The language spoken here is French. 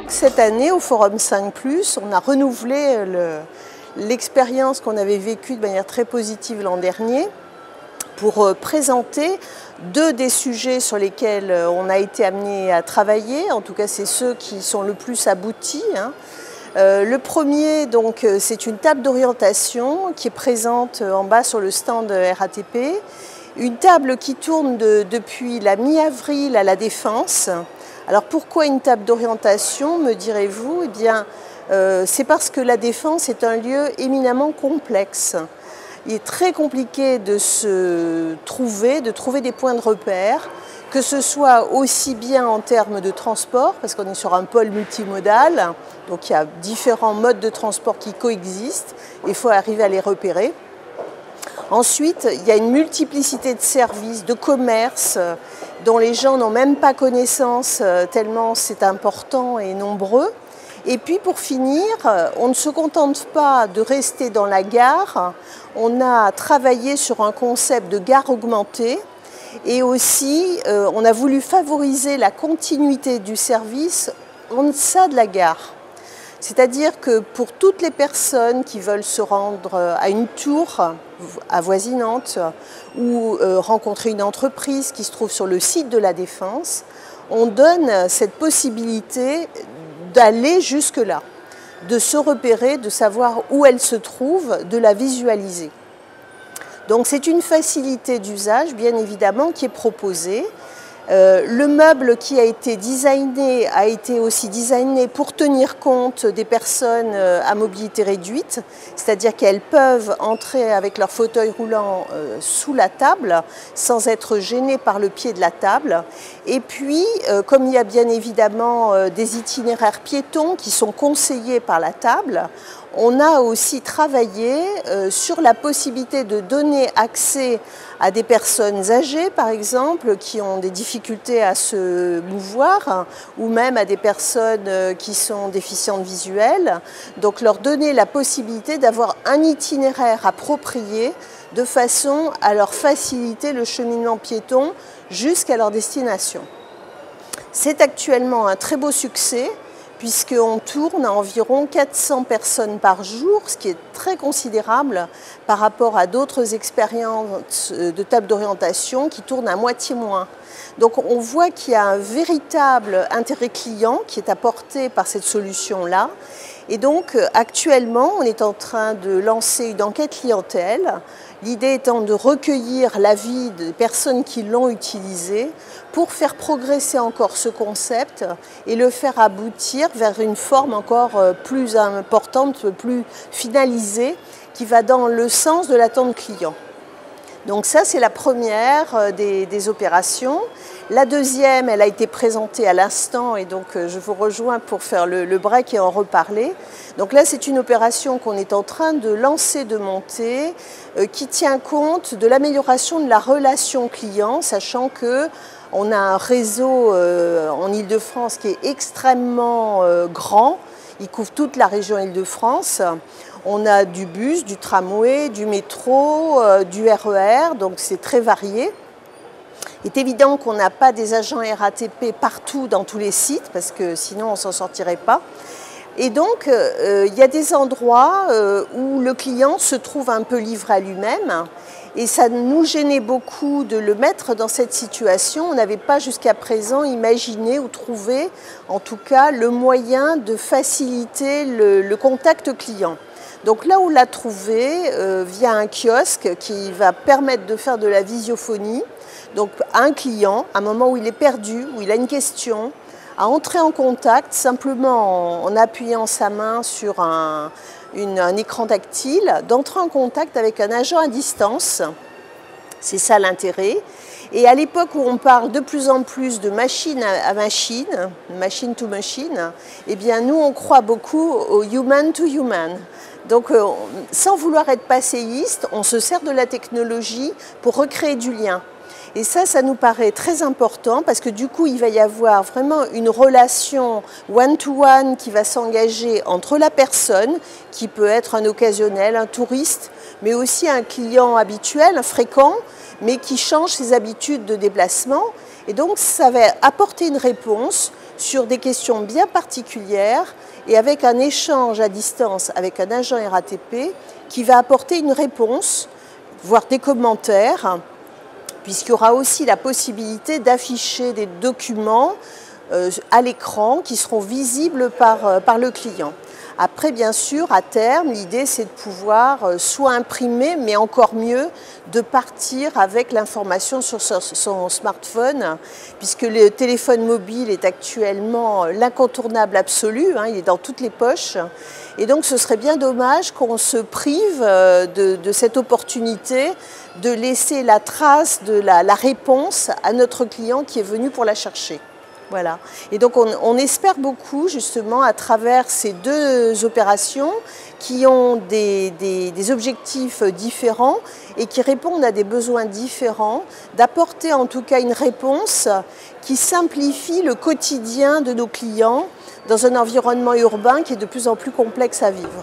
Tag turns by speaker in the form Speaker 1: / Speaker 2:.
Speaker 1: Cette année, au Forum 5+, on a renouvelé l'expérience qu'on avait vécue de manière très positive l'an dernier pour présenter deux des sujets sur lesquels on a été amené à travailler. En tout cas, c'est ceux qui sont le plus aboutis. Le premier, donc, c'est une table d'orientation qui est présente en bas sur le stand RATP. Une table qui tourne depuis la mi-avril à la Défense. Alors pourquoi une table d'orientation, me direz-vous? Eh bien, c'est parce que la Défense est un lieu éminemment complexe. Il est très compliqué de trouver des points de repère, que ce soit aussi bien en termes de transport, parce qu'on est sur un pôle multimodal, donc il y a différents modes de transport qui coexistent, et il faut arriver à les repérer. Ensuite, il y a une multiplicité de services, de commerces, dont les gens n'ont même pas connaissance, tellement c'est important et nombreux. Et puis pour finir, on ne se contente pas de rester dans la gare, on a travaillé sur un concept de gare augmentée et aussi on a voulu favoriser la continuité du service en deçà de la gare. C'est-à-dire que pour toutes les personnes qui veulent se rendre à une tour avoisinante ou rencontrer une entreprise qui se trouve sur le site de la Défense, on donne cette possibilité d'aller jusque-là, de se repérer, de savoir où elle se trouve, de la visualiser. Donc c'est une facilité d'usage, bien évidemment, qui est proposée. Le meuble qui a été aussi designé pour tenir compte des personnes à mobilité réduite, c'est-à-dire qu'elles peuvent entrer avec leur fauteuil roulant sous la table sans être gênées par le pied de la table. Et puis, comme il y a bien évidemment des itinéraires piétons qui sont conseillés par la table, on a aussi travaillé sur la possibilité de donner accès à des personnes âgées, par exemple, qui ont des difficultés à se mouvoir, ou même à des personnes qui sont déficientes visuelles. Donc leur donner la possibilité d'avoir un itinéraire approprié de façon à leur faciliter le cheminement piéton jusqu'à leur destination. C'est actuellement un très beau succès, puisqu'on tourne à environ 400 personnes par jour, ce qui est très considérable par rapport à d'autres expériences de table d'orientation qui tournent à moitié moins. Donc on voit qu'il y a un véritable intérêt client qui est apporté par cette solution-là. Et donc actuellement, on est en train de lancer une enquête clientèle, l'idée étant de recueillir l'avis des personnes qui l'ont utilisé pour faire progresser encore ce concept et le faire aboutir vers une forme encore plus importante, plus finalisée, qui va dans le sens de l'attente client. Donc ça, c'est la première des opérations. La deuxième, elle a été présentée à l'instant et donc je vous rejoins pour faire le break et en reparler. Donc là, c'est une opération qu'on est en train de lancer, de monter, qui tient compte de l'amélioration de la relation client, sachant qu'on a un réseau en Île-de-France qui est extrêmement grand. Il couvre toute la région Île-de-France. On a du bus, du tramway, du métro, du RER, donc c'est très varié. Il est évident qu'on n'a pas des agents RATP partout dans tous les sites, parce que sinon on ne s'en sortirait pas. Et donc, il y a des endroits où le client se trouve un peu livré à lui-même. Et ça nous gênait beaucoup de le mettre dans cette situation. On n'avait pas jusqu'à présent imaginé ou trouvé, en tout cas, le moyen de faciliter le contact client. Donc là, on l'a trouvé via un kiosque qui va permettre de faire de la visiophonie. Donc un client, à un moment où il est perdu, où il a une question, à entrer en contact simplement en appuyant sa main sur un écran tactile, d'entrer en contact avec un agent à distance. C'est ça l'intérêt. Et à l'époque où on parle de plus en plus de machine à machine, machine to machine, eh bien nous on croit beaucoup au human to human. Donc sans vouloir être passéiste, on se sert de la technologie pour recréer du lien. Et ça nous paraît très important parce que du coup, il va y avoir vraiment une relation one-to-one qui va s'engager entre la personne, qui peut être un occasionnel, un touriste, mais aussi un client habituel, un fréquent, mais qui change ses habitudes de déplacement. Et donc ça va apporter une réponse sur des questions bien particulières et avec un échange à distance avec un agent RATP qui va apporter une réponse, voire des commentaires, puisqu'il y aura aussi la possibilité d'afficher des documents à l'écran qui seront visibles par le client. Après, bien sûr, à terme, l'idée c'est de pouvoir soit imprimer, mais encore mieux, de partir avec l'information sur son smartphone, puisque le téléphone mobile est actuellement l'incontournable absolu, il est dans toutes les poches. Et donc ce serait bien dommage qu'on se prive de cette opportunité de laisser la trace de la réponse à notre client qui est venu pour la chercher. Voilà. Et donc on espère beaucoup justement à travers ces deux opérations qui ont des objectifs différents et qui répondent à des besoins différents, d'apporter en tout cas une réponse qui simplifie le quotidien de nos clients dans un environnement urbain qui est de plus en plus complexe à vivre.